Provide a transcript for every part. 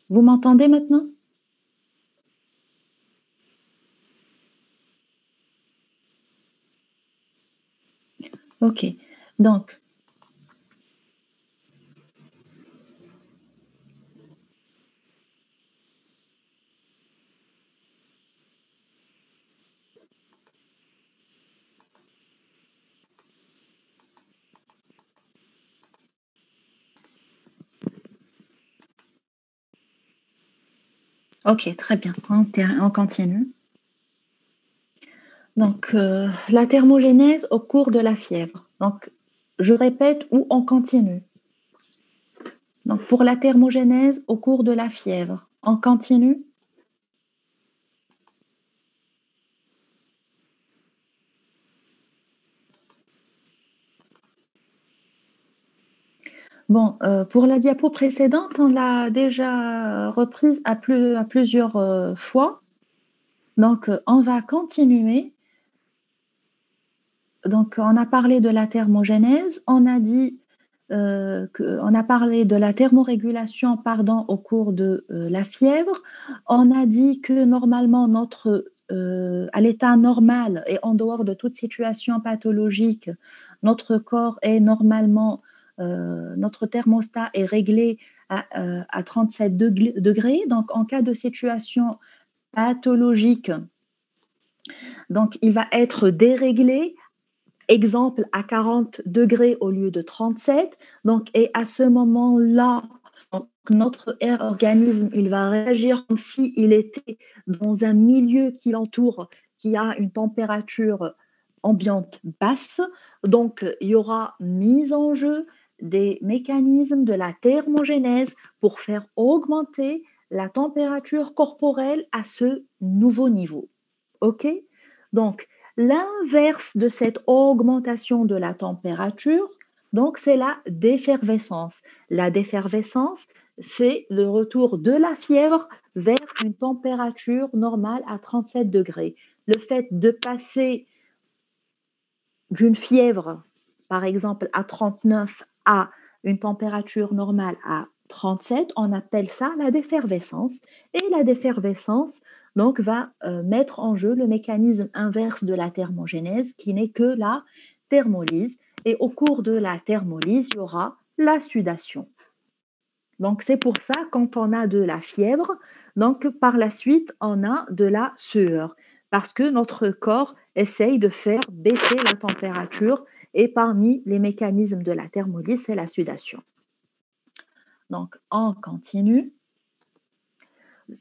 Vous m'entendez maintenant? Ok. Donc, ok, très bien. On continue. Donc, la thermogénèse au cours de la fièvre. Donc, je répète ou on continue. Donc, pour la thermogénèse au cours de la fièvre, on continue. Bon, pour la diapo précédente, on l'a déjà reprise à plusieurs fois. Donc, on va continuer. Donc, on a parlé de la thermogénèse, on a dit on a parlé de la thermorégulation, pardon, au cours de la fièvre. On a dit que normalement, à l'état normal et en dehors de toute situation pathologique, notre corps est normalement, notre thermostat est réglé à 37 degrés. Donc, en cas de situation pathologique, donc, il va être déréglé. Exemple, à 40 degrés au lieu de 37. Donc, et à ce moment-là, notre organisme, il va réagir comme s'il était dans un milieu qui l'entoure, qui a une température ambiante basse. Donc, il y aura mise en jeu des mécanismes de la thermogénèse pour faire augmenter la température corporelle à ce nouveau niveau. OK? Donc, l'inverse de cette augmentation de la température, donc c'est la défervescence. La défervescence, c'est le retour de la fièvre vers une température normale à 37 degrés. Le fait de passer d'une fièvre, par exemple à 39, à une température normale à 37, on appelle ça la défervescence. Et la défervescence donc, va mettre en jeu le mécanisme inverse de la thermogénèse, qui n'est que la thermolyse. Et au cours de la thermolyse, il y aura la sudation. Donc, c'est pour ça, quand on a de la fièvre, donc par la suite, on a de la sueur, parce que notre corps essaye de faire baisser la température, et parmi les mécanismes de la thermolyse, c'est la sudation. Donc, on continue.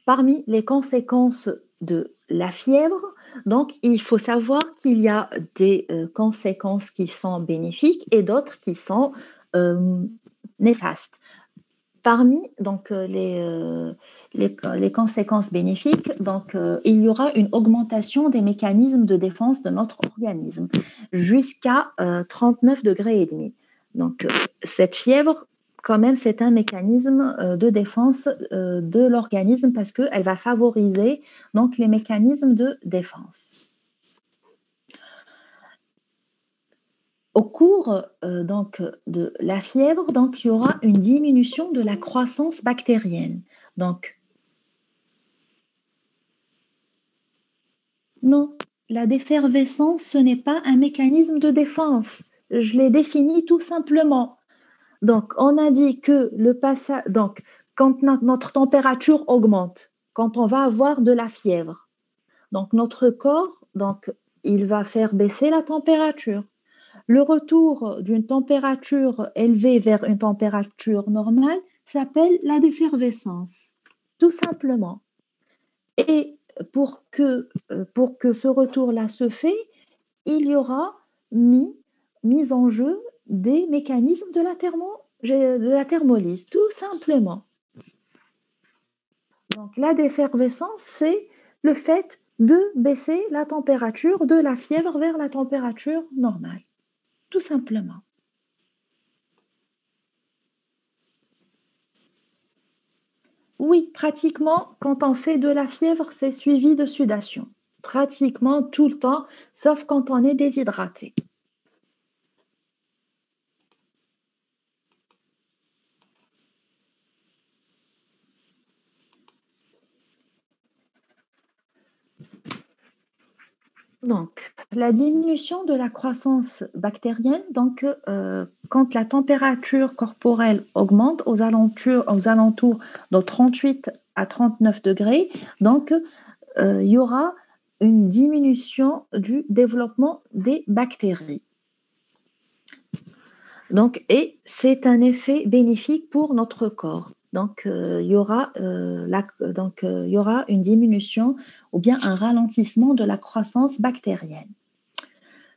Parmi les conséquences de la fièvre, donc il faut savoir qu'il y a des conséquences qui sont bénéfiques et d'autres qui sont euh, néfastes. Parmi donc, les conséquences bénéfiques, donc, il y aura une augmentation des mécanismes de défense de notre organisme jusqu'à 39 degrés et demi. Donc, cette fièvre, quand même, c'est un mécanisme de défense de l'organisme parce qu'elle va favoriser donc, les mécanismes de défense. Au cours donc, de la fièvre, donc, il y aura une diminution de la croissance bactérienne. Donc, non, la défervescence, ce n'est pas un mécanisme de défense. Je l'ai défini tout simplement. Donc, on a dit que le passage, donc, quand notre température augmente, quand on va avoir de la fièvre, donc notre corps, donc, il va faire baisser la température. Le retour d'une température élevée vers une température normale s'appelle la défervescence, tout simplement. Et pour que ce retour-là se fait, il y aura mise en jeu des mécanismes de la thermolyse, tout simplement. Donc, la défervescence, c'est le fait de baisser la température de la fièvre vers la température normale, tout simplement. Oui, pratiquement, quand on fait de la fièvre, c'est suivi de sudation. Pratiquement tout le temps, sauf quand on est déshydraté. Donc, la diminution de la croissance bactérienne, quand la température corporelle augmente aux alentours de 38 à 39 degrés, donc il y aura une diminution du développement des bactéries. Donc, et c'est un effet bénéfique pour notre corps. Il y aura une diminution ou bien un ralentissement de la croissance bactérienne.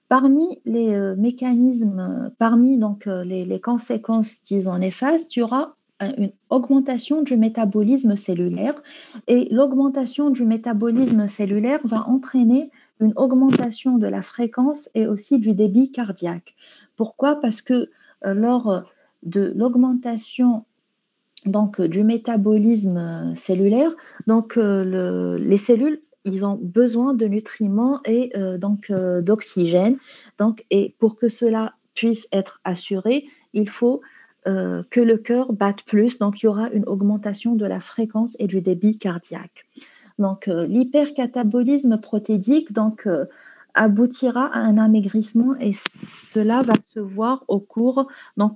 Parmi les mécanismes, parmi les conséquences, disons, néfastes, il y aura une augmentation du métabolisme cellulaire et l'augmentation du métabolisme cellulaire va entraîner une augmentation de la fréquence et aussi du débit cardiaque. Pourquoi? Parce que lors de l'augmentation du métabolisme cellulaire, les cellules, ils ont besoin de nutriments et d'oxygène. Et pour que cela puisse être assuré, il faut que le cœur batte plus. Donc, il y aura une augmentation de la fréquence et du débit cardiaque. L'hypercatabolisme protéidique aboutira à un amaigrissement et cela va se voir au cours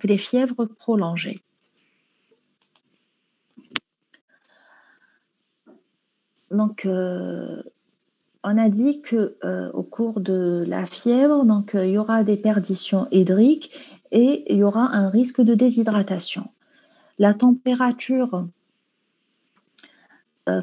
des fièvres prolongées. On a dit que au cours de la fièvre, il y aura des perditions hydriques et il y aura un risque de déshydratation. La température,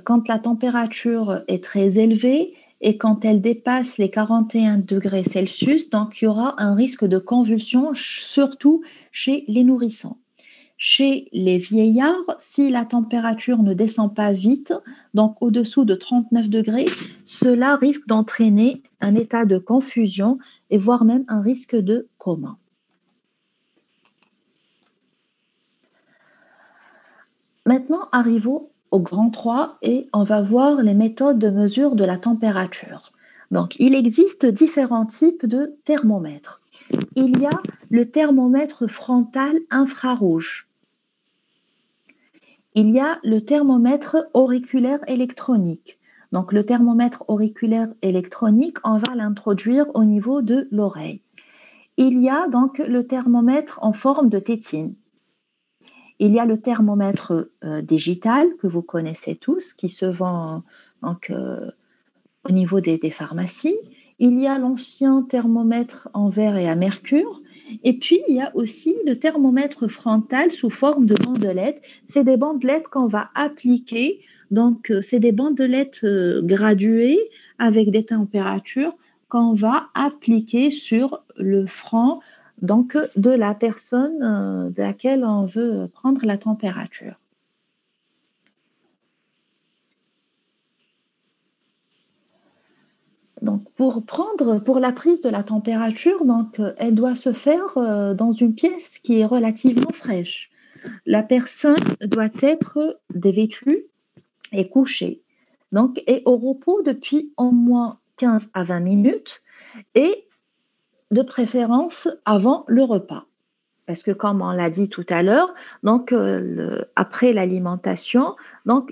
quand la température est très élevée et quand elle dépasse les 41 degrés Celsius, il y aura un risque de convulsion, surtout chez les nourrissons. Chez les vieillards, si la température ne descend pas vite, donc au-dessous de 39 degrés, cela risque d'entraîner un état de confusion et voire même un risque de coma. Maintenant, arrivons au grand 3 et on va voir les méthodes de mesure de la température. Donc, il existe différents types de thermomètres. Il y a le thermomètre frontal infrarouge. Il y a le thermomètre auriculaire électronique. Donc, le thermomètre auriculaire électronique, on va l'introduire au niveau de l'oreille. Il y a donc le thermomètre en forme de tétine. Il y a le thermomètre digital que vous connaissez tous, qui se vend au niveau des pharmacies. Il y a l'ancien thermomètre en verre et à mercure. Et puis, il y a aussi le thermomètre frontal sous forme de bandelettes. C'est des bandelettes qu'on va appliquer. C'est des bandelettes graduées avec des températures qu'on va appliquer sur le front de la personne de laquelle on veut prendre la température. Pour la prise de la température, elle doit se faire dans une pièce qui est relativement fraîche. La personne doit être dévêtue et couchée. Et au repos depuis au moins 15 à 20 minutes et de préférence avant le repas. Parce que comme on l'a dit tout à l'heure, après l'alimentation,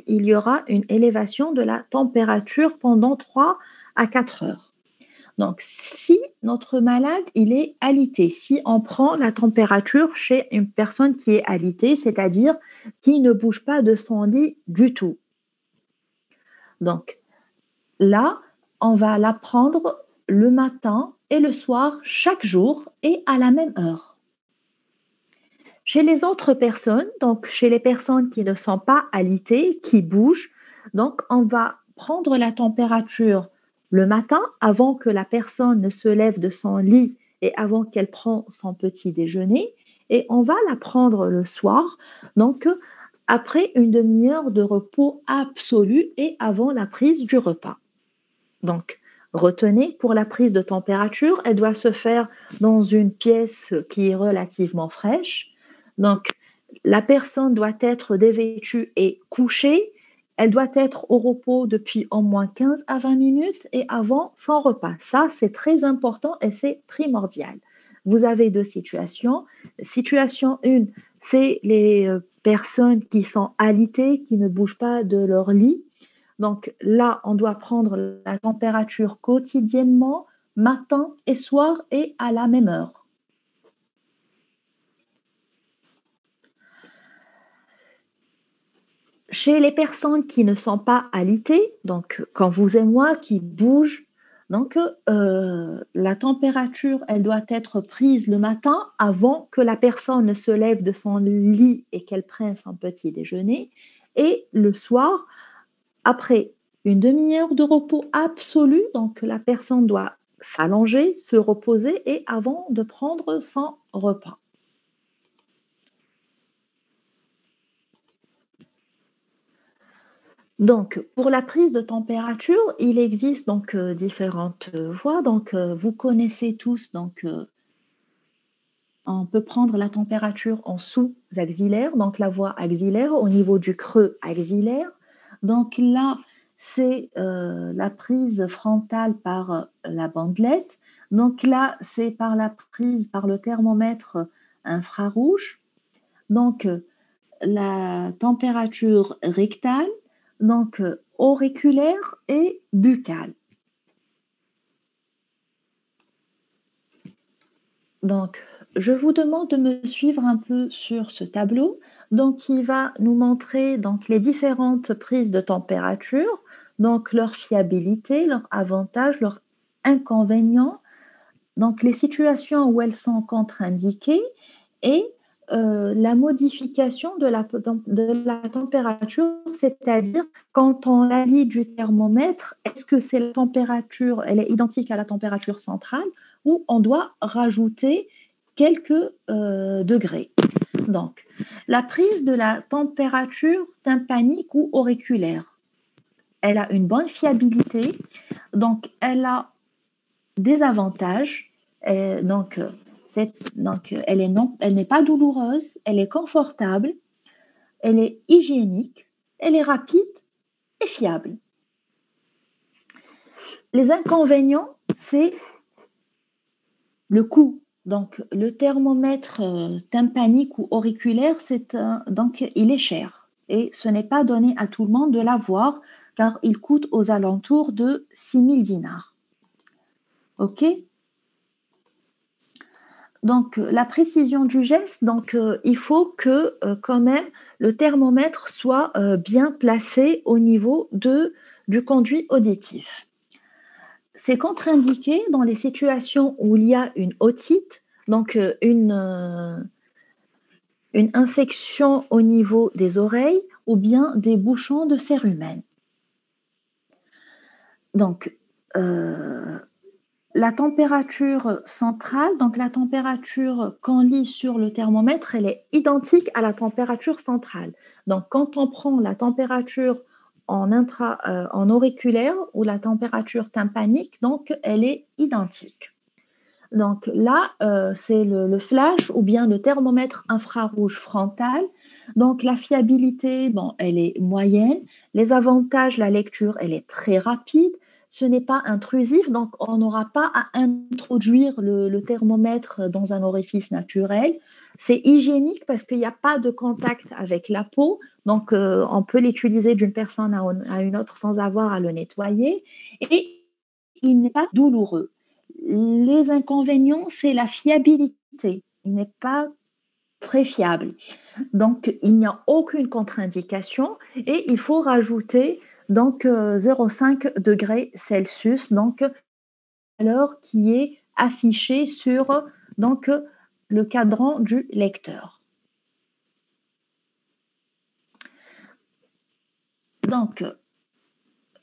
il y aura une élévation de la température pendant 3 à 4 heures. Donc, si notre malade, il est alité, si on prend la température chez une personne qui est alitée, c'est-à-dire qui ne bouge pas de son lit du tout. Donc, là, on va la prendre le matin et le soir, chaque jour et à la même heure. Chez les autres personnes, chez les personnes qui ne sont pas alitées, qui bougent, on va prendre la température le matin avant que la personne ne se lève de son lit et avant qu'elle prenne son petit déjeuner et on va la prendre le soir, après une demi-heure de repos absolu et avant la prise du repas. Retenez, pour la prise de température, elle doit se faire dans une pièce qui est relativement fraîche. La personne doit être dévêtue et couchée. Elle doit être au repos depuis au moins 15 à 20 minutes et avant son repas. Ça, c'est très important et c'est primordial. Vous avez deux situations. Situation 1, c'est les personnes qui sont alitées, qui ne bougent pas de leur lit. Donc là, on doit prendre la température quotidiennement, matin et soir et à la même heure. Chez les personnes qui ne sont pas alitées, donc comme vous et moi, qui bougent, donc la température, elle doit être prise le matin avant que la personne ne se lève de son lit et qu'elle prenne son petit déjeuner, et le soir, après une demi-heure de repos absolu, donc la personne doit s'allonger, se reposer et avant de prendre son repas. Donc, pour la prise de température, il existe donc différentes voies. Donc, vous connaissez tous, donc on peut prendre la température en sous-axillaire, donc la voie axillaire au niveau du creux axillaire. Donc là, c'est la prise frontale par la bandelette. Donc là, c'est par la prise par le thermomètre infrarouge. Donc, la température rectale, donc auriculaire et buccale. Donc, je vous demande de me suivre un peu sur ce tableau, donc qui va nous montrer donc les différentes prises de température, donc leur fiabilité, leurs avantages, leurs inconvénients, donc les situations où elles sont contre-indiquées et la modification de la température, c'est-à-dire quand on allie du thermomètre, est-ce que c'est la température, elle est identique à la température centrale ou on doit rajouter quelques degrés. Donc, la prise de la température tympanique ou auriculaire, elle a une bonne fiabilité, donc elle a des avantages. Donc, elle est non, elle n'est pas douloureuse, elle est confortable, elle est hygiénique, elle est rapide et fiable. Les inconvénients, c'est le coût. Donc, le thermomètre tympanique ou auriculaire, donc, il est cher. Et ce n'est pas donné à tout le monde de l'avoir, car il coûte aux alentours de 6 000 dinars. OK? Donc, la précision du geste, donc il faut que quand même le thermomètre soit bien placé au niveau du conduit auditif. C'est contre-indiqué dans les situations où il y a une otite, donc une infection au niveau des oreilles ou bien des bouchons de cérumen. Donc, la température centrale, donc la température qu'on lit sur le thermomètre, elle est identique à la température centrale. Donc, quand on prend la température en auriculaire ou la température tympanique, donc elle est identique. Donc là, c'est le flash ou bien le thermomètre infrarouge frontal. Donc la fiabilité, bon, elle est moyenne. Les avantages, la lecture, elle est très rapide. Ce n'est pas intrusif, donc on n'aura pas à introduire le thermomètre dans un orifice naturel. C'est hygiénique parce qu'il n'y a pas de contact avec la peau, donc on peut l'utiliser d'une personne à une autre sans avoir à le nettoyer. Et il n'est pas douloureux. Les inconvénients, c'est la fiabilité. Il n'est pas très fiable. Donc, il n'y a aucune contre-indication et il faut rajouter donc 0,5 degrés Celsius, donc l'heure qui est affichée sur donc le cadran du lecteur. Donc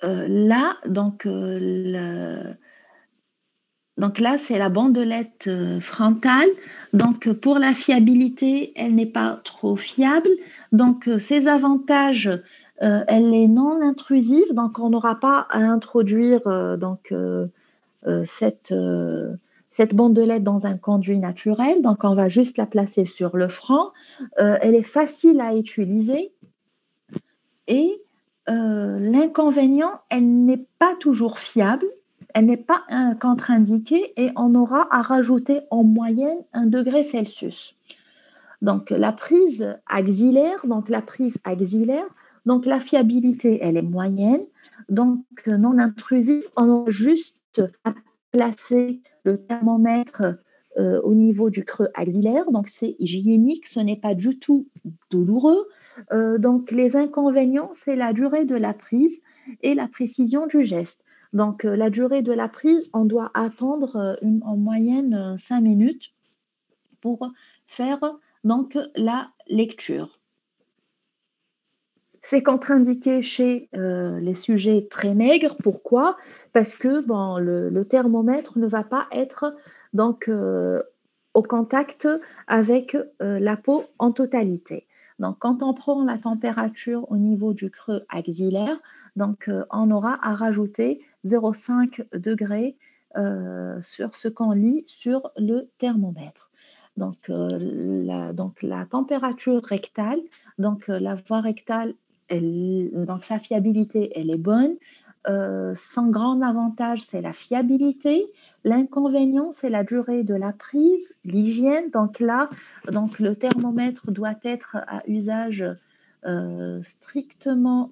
là, donc là, c'est la bandelette frontale. Donc pour la fiabilité, elle n'est pas trop fiable. Donc ses avantages, elle est non intrusive. Donc on n'aura pas à introduire cette bandelette dans un conduit naturel. Donc on va juste la placer sur le front. Elle est facile à utiliser. Et l'inconvénient, elle n'est pas toujours fiable, elle n'est pas contre-indiquée et on aura à rajouter en moyenne 1 degré Celsius. Donc la prise axillaire, Donc la fiabilité, elle est moyenne, donc non intrusive. On a juste à placer le thermomètre au niveau du creux axillaire, donc c'est hygiénique, ce n'est pas du tout douloureux. Donc les inconvénients, c'est la durée de la prise et la précision du geste. Donc la durée de la prise, on doit attendre en moyenne 5 minutes pour faire donc la lecture. C'est contre-indiqué chez les sujets très maigres. Pourquoi? Parce que bon, le thermomètre ne va pas être donc au contact avec la peau en totalité. Donc, quand on prend la température au niveau du creux axillaire, donc on aura à rajouter 0,5 degrés sur ce qu'on lit sur le thermomètre. Donc la température rectale, donc la voie rectale donc sa fiabilité, elle est bonne. Son grand avantage, c'est la fiabilité. L'inconvénient, c'est la durée de la prise, l'hygiène. Donc là, donc le thermomètre doit être à usage strictement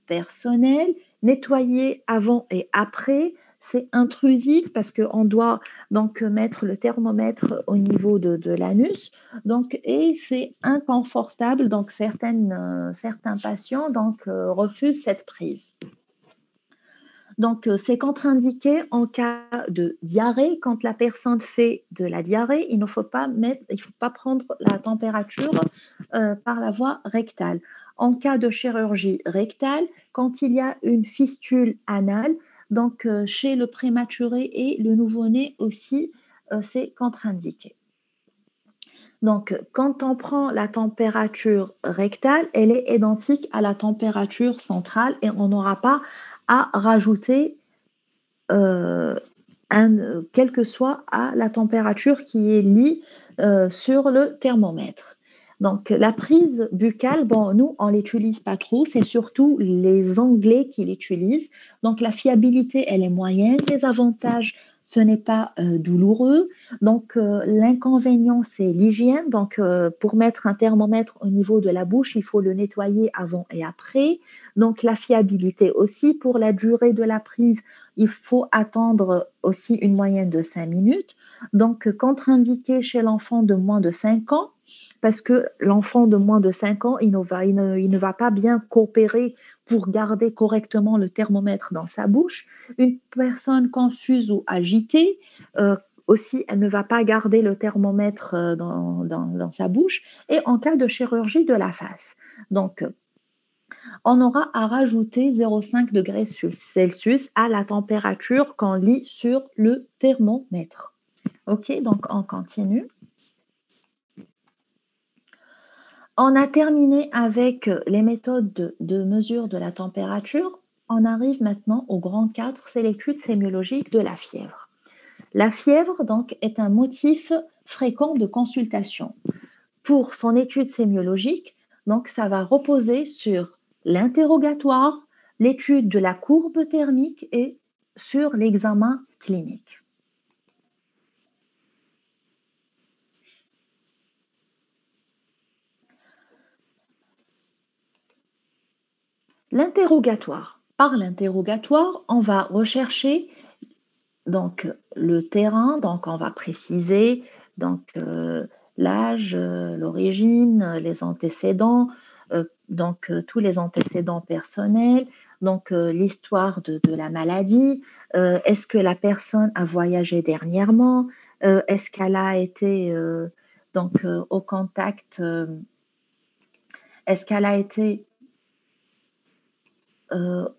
personnel, nettoyé avant et après. C'est intrusif parce qu'on doit donc mettre le thermomètre au niveau de l'anus. Donc, et c'est inconfortable. Donc, certains patients donc, refusent cette prise. Donc, c'est contre-indiqué en cas de diarrhée. Quand la personne fait de la diarrhée, il ne faut pas prendre la température par la voie rectale. En cas de chirurgie rectale, quand il y a une fistule anale, donc chez le prématuré et le nouveau-né aussi, c'est contre-indiqué. Donc, quand on prend la température rectale, elle est identique à la température centrale et on n'aura pas à rajouter euh, quelle que soit à la température qui est liée sur le thermomètre. Donc, la prise buccale, bon, nous, on ne l'utilise pas trop, c'est surtout les Anglais qui l'utilisent. Donc, la fiabilité, elle est moyenne. Les avantages, ce n'est pas douloureux. Donc, l'inconvénient, c'est l'hygiène. Donc, pour mettre un thermomètre au niveau de la bouche, il faut le nettoyer avant et après. Donc, la fiabilité aussi. Pour la durée de la prise, il faut attendre aussi une moyenne de 5 minutes. Donc, contre-indiqué chez l'enfant de moins de 5 ans, parce que l'enfant de moins de 5 ans, il ne va pas bien coopérer pour garder correctement le thermomètre dans sa bouche. Une personne confuse ou agitée, aussi, elle ne va pas garder le thermomètre dans sa bouche. Et en cas de chirurgie de la face. Donc, on aura à rajouter 0,5 degrés Celsius à la température qu'on lit sur le thermomètre. OK, donc on continue. On a terminé avec les méthodes de mesure de la température. On arrive maintenant au grand 4, c'est l'étude sémiologique de la fièvre. La fièvre, donc, est un motif fréquent de consultation. Pour son étude sémiologique, donc, ça va reposer sur l'interrogatoire, l'étude de la courbe thermique et sur l'examen clinique. L'interrogatoire. Par l'interrogatoire, on va rechercher donc le terrain, donc on va préciser donc l'âge, l'origine, les antécédents, tous les antécédents personnels, donc l'histoire de la maladie, est-ce que la personne a voyagé dernièrement, est-ce qu'elle a été donc au contact, est-ce qu'elle a été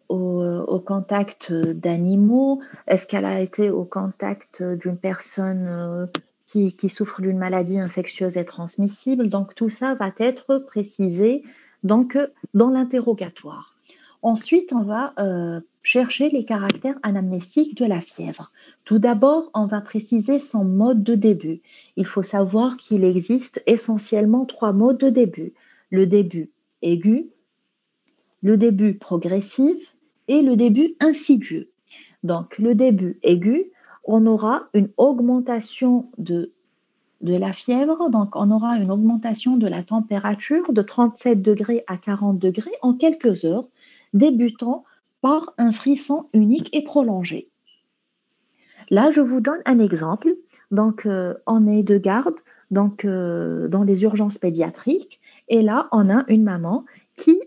au contact d'animaux? Est-ce qu'elle a été au contact d'une personne qui souffre d'une maladie infectieuse et transmissible? Donc tout ça va être précisé donc, dans l'interrogatoire. Ensuite, on va chercher les caractères anamnestiques de la fièvre. Tout d'abord, on va préciser son mode de début. Il faut savoir qu'il existe essentiellement 3 modes de début. Le début aigu, le début progressif et le début insidieux. Donc, le début aigu, on aura une augmentation de de la fièvre, donc on aura une augmentation de la température de 37 degrés à 40 degrés en quelques heures, débutant par un frisson unique et prolongé. Là, je vous donne un exemple. Donc, on est de garde donc, dans les urgences pédiatriques et là, on a une maman qui,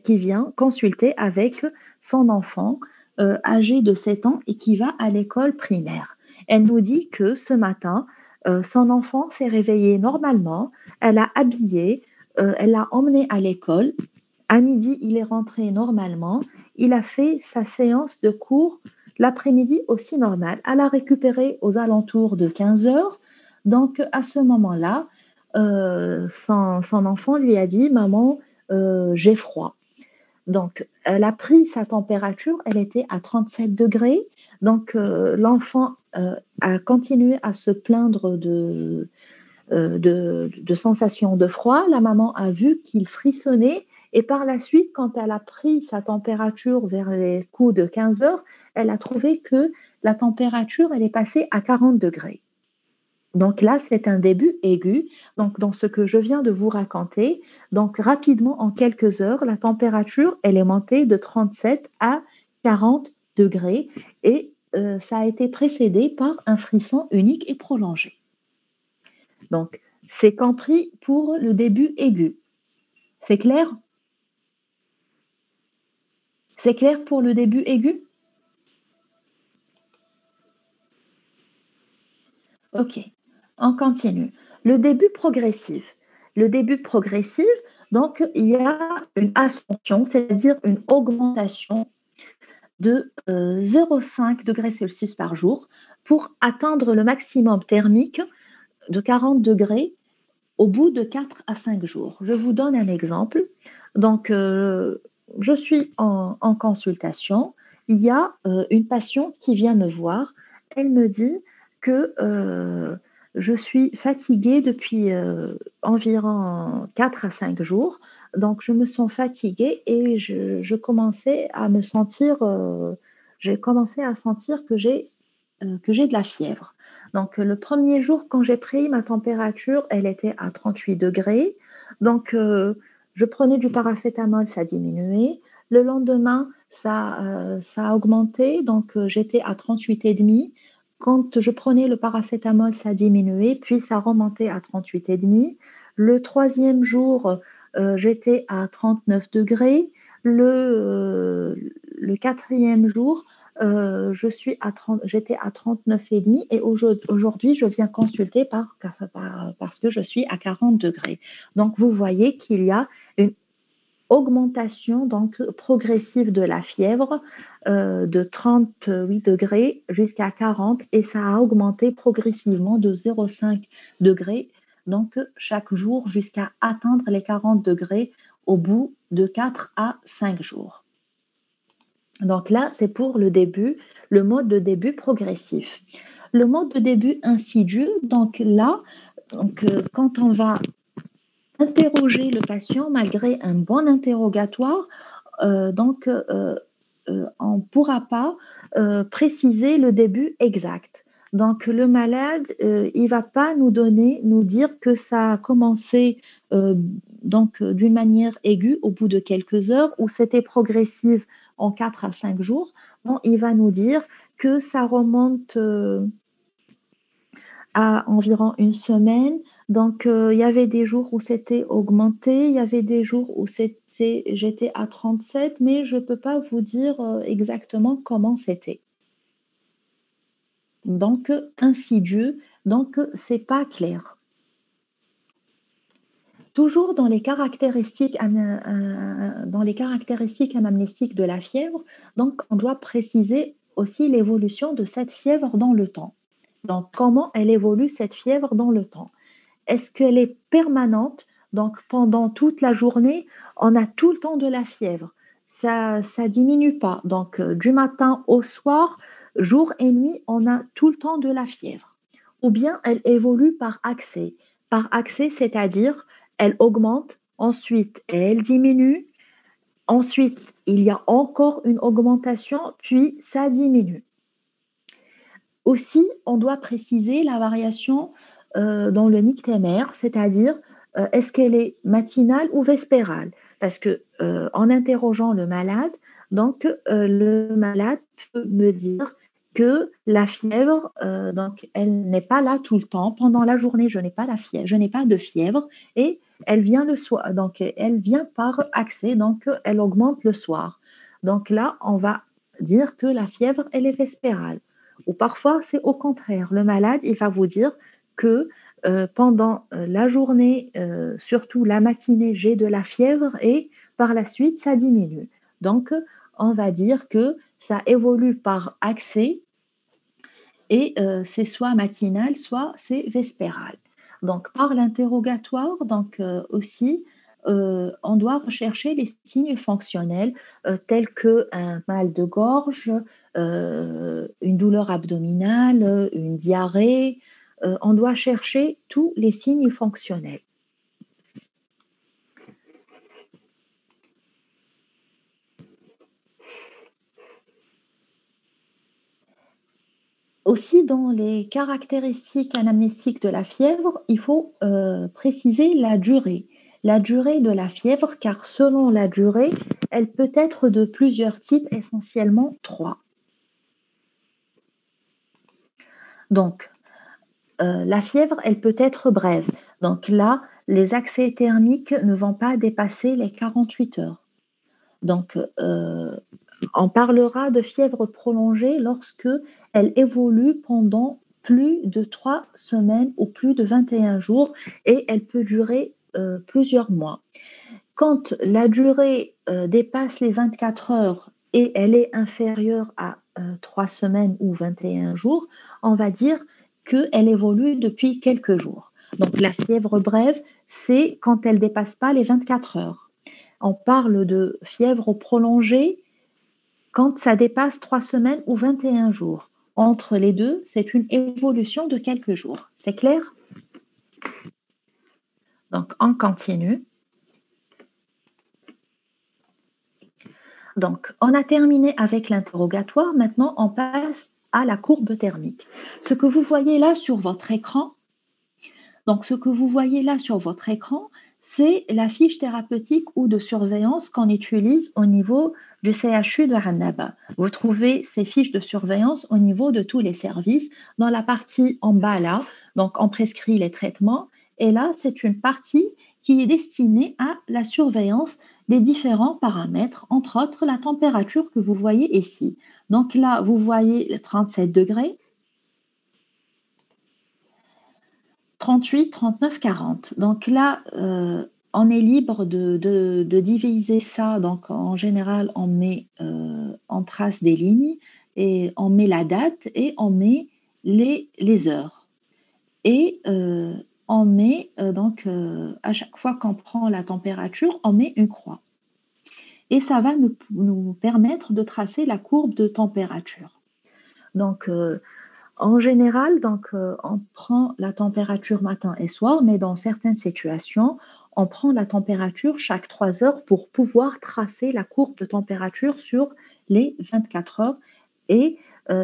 qui vient consulter avec son enfant, âgé de 7 ans et qui va à l'école primaire. Elle nous dit que ce matin, son enfant s'est réveillé normalement, elle l'a habillé, elle l'a emmené à l'école. À midi, il est rentré normalement, il a fait sa séance de cours l'après-midi aussi normal. Elle a récupéré aux alentours de 15 heures. Donc, à ce moment-là, son enfant lui a dit: «Maman, j'ai froid». Donc, elle a pris sa température, elle était à 37 degrés. Donc, l'enfant a continué à se plaindre de sensations de froid. La maman a vu qu'il frissonnait et par la suite, quand elle a pris sa température vers les coups de 15 heures, elle a trouvé que la température, elle est passée à 40 degrés. Donc là, c'est un début aigu. Donc, dans ce que je viens de vous raconter, donc rapidement, en quelques heures, la température, elle est montée de 37 à 40 degrés et ça a été précédé par un frisson unique et prolongé. Donc, c'est compris pour le début aigu. C'est clair? C'est clair pour le début aigu? OK, on continue. Le début progressif. Le début progressif, donc il y a une ascension, c'est-à-dire une augmentation de 0,5 degrés Celsius par jour pour atteindre le maximum thermique de 40 degrés au bout de 4 à 5 jours. Je vous donne un exemple. Donc, je suis en consultation. Il y a une patiente qui vient me voir. Elle me dit que je suis fatiguée depuis environ 4 à 5 jours. Donc, je me sens fatiguée et je commençais à me sentir, j'ai commencé à sentir que j'ai de la fièvre. Donc, le premier jour, quand j'ai pris ma température, elle était à 38 degrés. Donc, je prenais du paracétamol, ça diminuait. Le lendemain, ça a augmenté, donc j'étais à 38,5. Quand je prenais le paracétamol, ça diminuait, puis ça remontait à 38,5. Le troisième jour, j'étais à 39 degrés. Le quatrième jour, j'étais à 39,5 et aujourd'hui, je viens consulter parce que je suis à 40 degrés. Donc, vous voyez qu'il y a une augmentation donc, progressive de la fièvre de 38 degrés jusqu'à 40 et ça a augmenté progressivement de 0,5 degrés donc chaque jour jusqu'à atteindre les 40 degrés au bout de 4 à 5 jours. Donc là, c'est pour le début, le mode de début progressif. Le mode de début insidieux, donc là, quand on va interroger le patient malgré un bon interrogatoire, on ne pourra pas préciser le début exact. Donc le malade, il ne va pas nous dire que ça a commencé d'une manière aiguë au bout de quelques heures ou c'était progressif en 4 à 5 jours. Non, il va nous dire que ça remonte à environ une semaine. Donc, il y avait des jours où c'était augmenté, il y avait des jours où j'étais à 37, mais je ne peux pas vous dire exactement comment c'était. Donc, insidieux, donc c'est pas clair. Toujours dans les caractéristiques anamnéstiques de la fièvre, donc on doit préciser aussi l'évolution de cette fièvre dans le temps. Donc, comment elle évolue cette fièvre dans le temps? Est-ce qu'elle est permanente? Donc, pendant toute la journée, on a tout le temps de la fièvre. Ça ne diminue pas. Donc, du matin au soir, jour et nuit, on a tout le temps de la fièvre. Ou bien elle évolue par accès. Par accès, c'est-à-dire, elle augmente, ensuite elle diminue, ensuite il y a encore une augmentation, puis ça diminue. Aussi, on doit préciser la variation dans le nictémaire, c'est-à-dire, est-ce qu'elle est matinale ou vespérale? Parce que, en interrogeant le malade, donc le malade peut me dire que la fièvre, donc elle n'est pas là tout le temps. Pendant la journée, je n'ai pas de fièvre et elle vient le soir, donc elle vient par accès, donc elle augmente le soir. Donc là, on va dire que la fièvre, elle est vespérale. Ou parfois, c'est au contraire. Le malade, il va vous dire que pendant la journée, surtout la matinée, j'ai de la fièvre et par la suite, ça diminue. Donc, on va dire que ça évolue par accès et c'est soit matinal, soit c'est vespéral. Donc, par l'interrogatoire, donc aussi, on doit rechercher les signes fonctionnels tels que un mal de gorge, une douleur abdominale, une diarrhée. On doit chercher tous les signes fonctionnels. Aussi, dans les caractéristiques anamnéstiques de la fièvre, il faut préciser la durée. La durée de la fièvre, car selon la durée, elle peut être de plusieurs types, essentiellement trois. Donc, la fièvre, elle peut être brève. Donc là, les accès thermiques ne vont pas dépasser les 48 heures. Donc, on parlera de fièvre prolongée lorsque elle évolue pendant plus de 3 semaines ou plus de 21 jours et elle peut durer plusieurs mois. Quand la durée dépasse les 24 heures et elle est inférieure à 3 semaines ou 21 jours, on va dire qu'elle évolue depuis quelques jours. Donc la fièvre brève, c'est quand elle ne dépasse pas les 24 heures. On parle de fièvre prolongée quand ça dépasse 3 semaines ou 21 jours. Entre les deux, c'est une évolution de quelques jours. C'est clair? Donc, on continue. Donc, on a terminé avec l'interrogatoire. Maintenant, on passe à la courbe thermique. Ce que vous voyez là sur votre écran, donc ce que vous voyez là sur votre écran, c'est la fiche thérapeutique ou de surveillance qu'on utilise au niveau du CHU de Hannaba. Vous trouvez ces fiches de surveillance au niveau de tous les services. Dans la partie en bas là, donc on prescrit les traitements. Et là, c'est une partie qui est destinée à la surveillance des différents paramètres, entre autres la température que vous voyez ici. Donc là, vous voyez les 37 degrés, 38, 39, 40. Donc là, on est libre de diviser ça. Donc en général, on trace des lignes et on met la date et on met les heures. Et on met donc à chaque fois qu'on prend la température, on met une croix. Et ça va nous permettre de tracer la courbe de température. Donc, en général, donc, on prend la température matin et soir, mais dans certaines situations, on prend la température chaque 3 heures pour pouvoir tracer la courbe de température sur les 24 heures. Et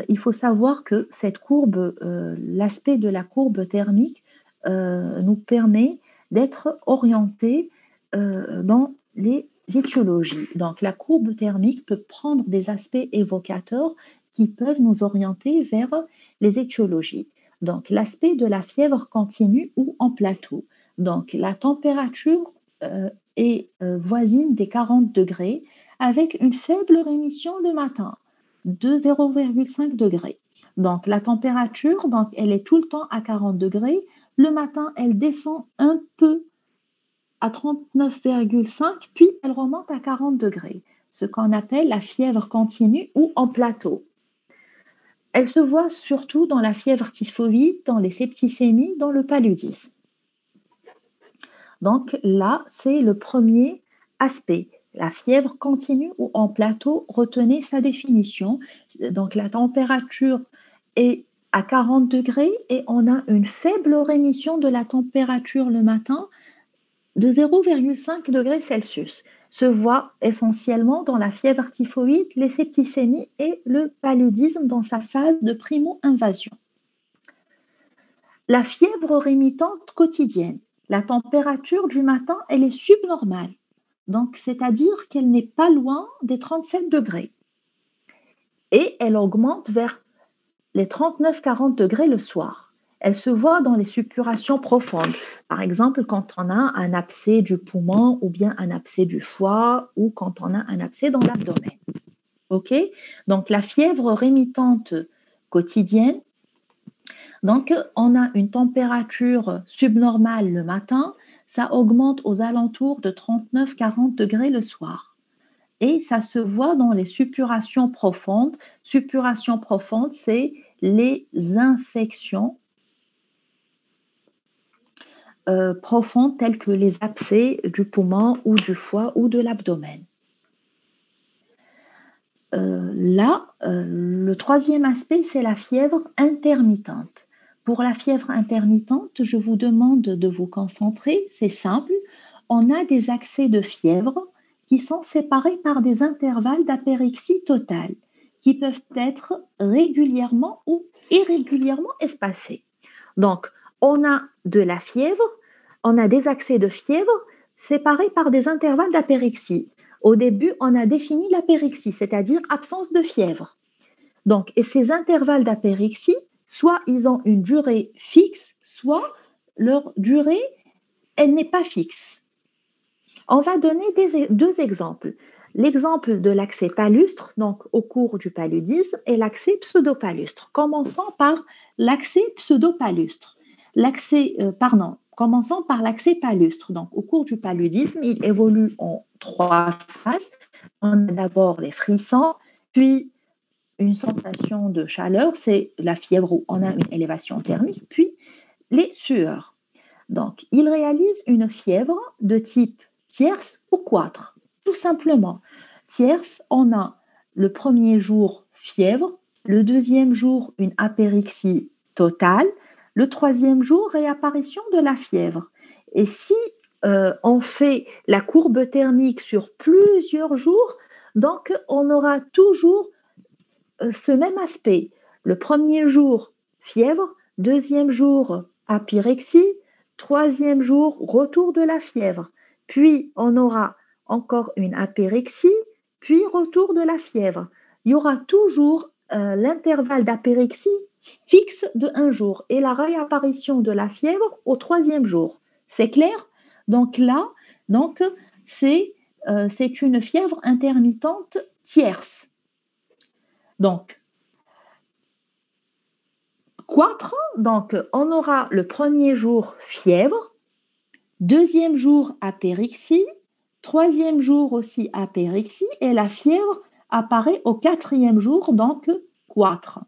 il faut savoir que cette courbe, l'aspect de la courbe thermique nous permet d'être orientés dans les étiologies. Donc la courbe thermique peut prendre des aspects évocateurs qui peuvent nous orienter vers les étiologies. Donc l'aspect de la fièvre continue ou en plateau. Donc la température est voisine des 40 degrés avec une faible rémission le matin de 0,5 degrés. Donc la température, donc, elle est tout le temps à 40 degrés. Le matin, elle descend un peu à 39,5, puis elle remonte à 40 degrés, ce qu'on appelle la fièvre continue ou en plateau. Elle se voit surtout dans la fièvre typhoïde, dans les septicémies, dans le paludisme. Donc là, c'est le premier aspect. La fièvre continue ou en plateau, retenez sa définition. Donc la température est à 40 degrés et on a une faible rémission de la température le matin de 0,5 degrés Celsius. Se voit essentiellement dans la fièvre typhoïde, les septicémies et le paludisme dans sa phase de primo-invasion. la fièvre rémitante quotidienne. La température du matin, elle est subnormale. Donc, c'est-à-dire qu'elle n'est pas loin des 37 degrés. Et elle augmente vers les 39-40 degrés le soir. Elle se voit dans les suppurations profondes. Par exemple, quand on a un abcès du poumon ou bien un abcès du foie ou quand on a un abcès dans l'abdomen. OK? Donc, la fièvre rémitante quotidienne, donc on a une température subnormale le matin, ça augmente aux alentours de 39-40 degrés le soir. Et ça se voit dans les suppurations profondes. Suppuration profonde, c'est les infections profondes telles que les abcès du poumon ou du foie ou de l'abdomen. Le troisième aspect, c'est la fièvre intermittente. Pour la fièvre intermittente, je vous demande de vous concentrer, c'est simple. On a des accès de fièvre qui sont séparés par des intervalles d'apérixie totale, qui peuvent être régulièrement ou irrégulièrement espacés. Donc, on a de la fièvre, on a des accès de fièvre séparés par des intervalles d'apérixie. Au début, on a défini l'apérixie, c'est-à-dire absence de fièvre. Donc, et ces intervalles d'apérixie, soit ils ont une durée fixe, soit leur durée, elle n'est pas fixe. On va donner deux exemples. L'exemple de l'accès palustre, donc au cours du paludisme, et l'accès pseudopalustre. Commençons par l'accès pseudopalustre. Commençons par l'accès palustre. Donc, au cours du paludisme, il évolue en 3 phases. On a d'abord les frissons, puis une sensation de chaleur, c'est la fièvre où on a une élévation thermique, puis les sueurs. Donc, il réalise une fièvre de type tierce ou quatre, tout simplement. Tierce, on a le premier jour fièvre, le deuxième jour une apérixie totale, le troisième jour réapparition de la fièvre. Et si on fait la courbe thermique sur plusieurs jours, donc on aura toujours ce même aspect. Le premier jour, fièvre, deuxième jour, apyrexie, troisième jour, retour de la fièvre. Puis, on aura encore une apyrexie, puis retour de la fièvre. Il y aura toujours l'intervalle d'apyrexie fixe de 1 jour et la réapparition de la fièvre au troisième jour. C'est clair? Donc là, c'est une fièvre intermittente tierce. Donc, donc on aura le premier jour fièvre, deuxième jour apérixie, troisième jour aussi apérixie et la fièvre apparaît au quatrième jour, donc quatre.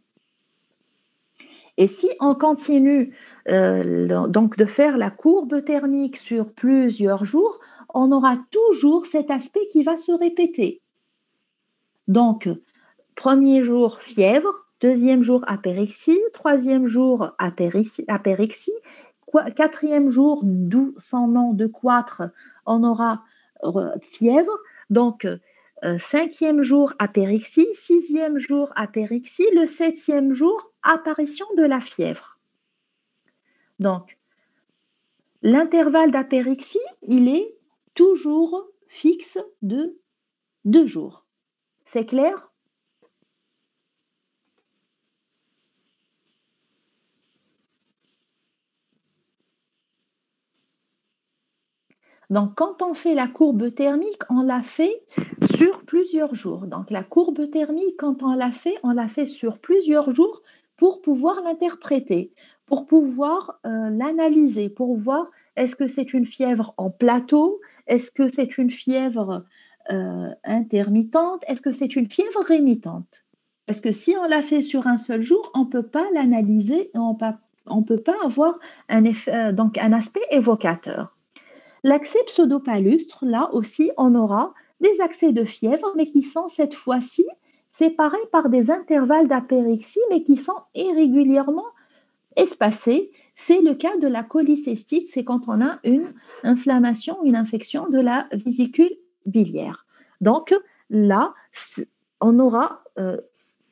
Et si on continue donc de faire la courbe thermique sur plusieurs jours, on aura toujours cet aspect qui va se répéter. Donc, premier jour fièvre, deuxième jour apérixie, troisième jour apérixie, quatrième jour, d'où son nom de quatre, on aura fièvre. Donc, cinquième jour apérixie, sixième jour apérixie, le septième jour apparition de la fièvre. Donc, l'intervalle d'apérixie, il est toujours fixe de 2 jours. C'est clair? Donc, quand on fait la courbe thermique, on la fait sur plusieurs jours. Donc, la courbe thermique, quand on la fait sur plusieurs jours pour pouvoir l'interpréter, pour pouvoir l'analyser, pour voir est-ce que c'est une fièvre en plateau, est-ce que c'est une fièvre intermittente, est-ce que c'est une fièvre rémitante. Parce que si on la fait sur un seul jour, on ne peut pas l'analyser et on ne peut pas avoir donc un aspect évocateur. L'accès pseudopalustre, là aussi, on aura des accès de fièvre, mais qui sont cette fois-ci séparés par des intervalles d'apérixie, mais qui sont irrégulièrement espacés. C'est le cas de la cholécystite, c'est quand on a une inflammation, une infection de la vésicule biliaire. Donc là, on aura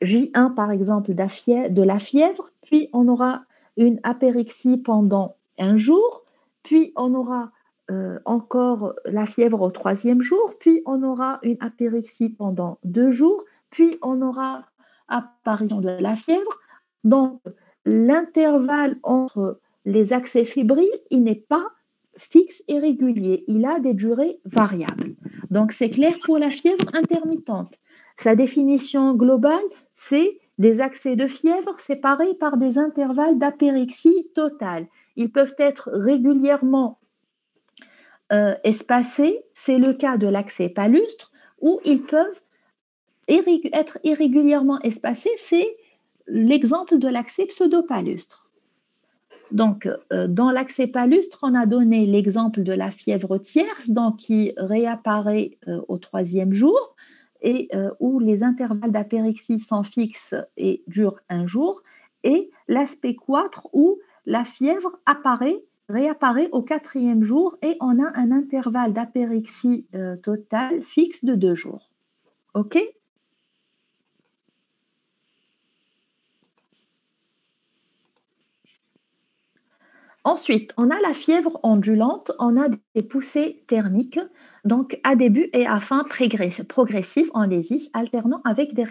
J1 par exemple de la fièvre, puis on aura une apérixie pendant un jour, puis on aura encore la fièvre au troisième jour, puis on aura une apérixie pendant 2 jours, puis on aura apparition de la fièvre. Donc, l'intervalle entre les accès fébriles, il n'est pas fixe et régulier, il a des durées variables. Donc, c'est clair pour la fièvre intermittente. Sa définition globale, c'est des accès de fièvre séparés par des intervalles d'apérixie totale. Ils peuvent être régulièrement espacés, c'est le cas de l'accès palustre, ou ils peuvent être irrégulièrement espacés, c'est l'exemple de l'accès pseudopalustre. Donc, dans l'accès palustre, on a donné l'exemple de la fièvre tierce, donc qui réapparaît au troisième jour et où les intervalles d'apérixie sont fixes et durent un jour, et l'aspect 4 où la fièvre réapparaît au quatrième jour et on a un intervalle d'apérixie totale fixe de 2 jours. OK? Ensuite, on a la fièvre ondulante, on a des poussées thermiques, donc à début et à fin progressives, on les alternant avec des